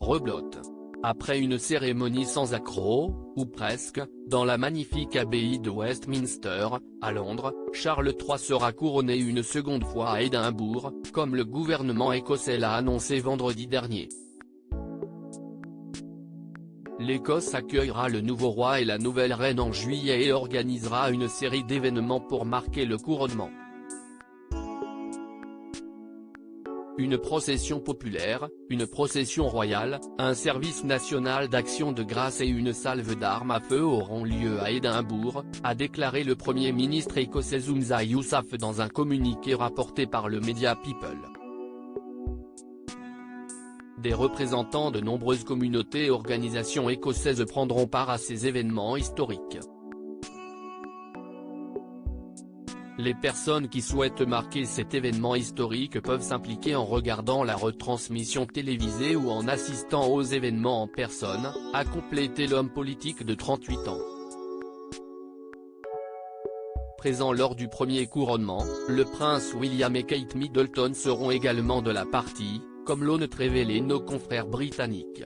reblote. Après une cérémonie sans accroc, ou presque, dans la magnifique abbaye de Westminster, à Londres, Charles III sera couronné une seconde fois à Édimbourg, comme le gouvernement écossais l'a annoncé vendredi dernier. L'Écosse accueillera le nouveau roi et la nouvelle reine en juillet et organisera une série d'événements pour marquer le couronnement. Une procession populaire, une procession royale, un service national d'action de grâce et une salve d'armes à feu auront lieu à Édimbourg, a déclaré le Premier ministre écossais Humza Yousaf dans un communiqué rapporté par le média People. Des représentants de nombreuses communautés et organisations écossaises prendront part à ces événements historiques. Les personnes qui souhaitent marquer cet événement historique peuvent s'impliquer en regardant la retransmission télévisée ou en assistant aux événements en personne, a complété l'homme politique de 38 ans. Présents lors du premier couronnement, le prince William et Kate Middleton seront également de la partie, comme l'ont révélé nos confrères britanniques.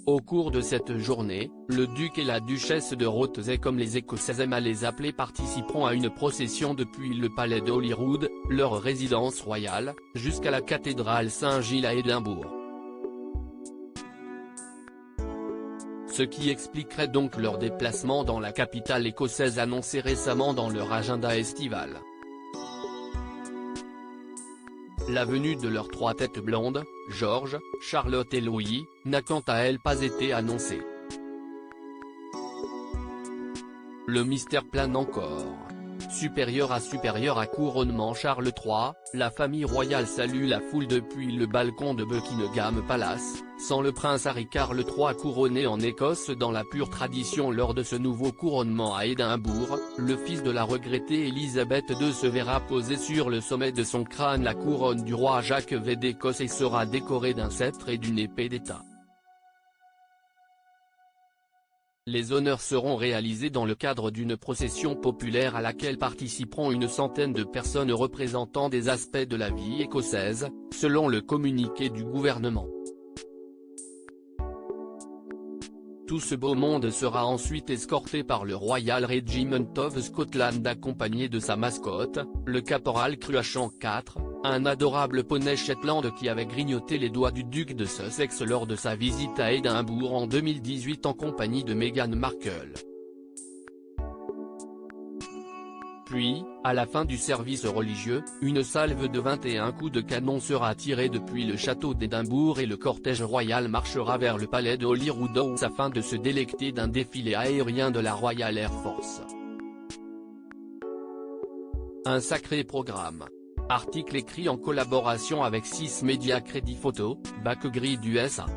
Au cours de cette journée, le duc et la duchesse de Rothesay, comme les Écossais aiment à les appeler, participeront à une procession depuis le palais de Holyrood, leur résidence royale, jusqu'à la cathédrale Saint-Gilles à Édimbourg. Ce qui expliquerait donc leur déplacement dans la capitale écossaise annoncé récemment dans leur agenda estival. La venue de leurs trois têtes blondes, George, Charlotte et Louis, n'a quant à elle pas été annoncée. Le mystère plane encore. Supérieur à couronnement Charles III, la famille royale salue la foule depuis le balcon de Buckingham Palace, sans le prince Harry Carl III couronné en Écosse dans la pure tradition. Lors de ce nouveau couronnement à Édimbourg, le fils de la regrettée Élisabeth II se verra poser sur le sommet de son crâne la couronne du roi Jacques V d'Écosse et sera décoré d'un sceptre et d'une épée d'État. Les honneurs seront réalisés dans le cadre d'une procession populaire à laquelle participeront une centaine de personnes représentant des aspects de la vie écossaise, selon le communiqué du gouvernement. Tout ce beau monde sera ensuite escorté par le Royal Regiment of Scotland accompagné de sa mascotte, le caporal Cruachan IV, un adorable poney Shetland qui avait grignoté les doigts du duc de Sussex lors de sa visite à Édimbourg en 2018 en compagnie de Meghan Markle. Puis, à la fin du service religieux, une salve de 21 coups de canon sera tirée depuis le château d'Édimbourg et le cortège royal marchera vers le palais de Holyrood afin de se délecter d'un défilé aérien de la Royal Air Force. Un sacré programme. Article écrit en collaboration avec 6 médias Crédit Photo, Backgrid USA.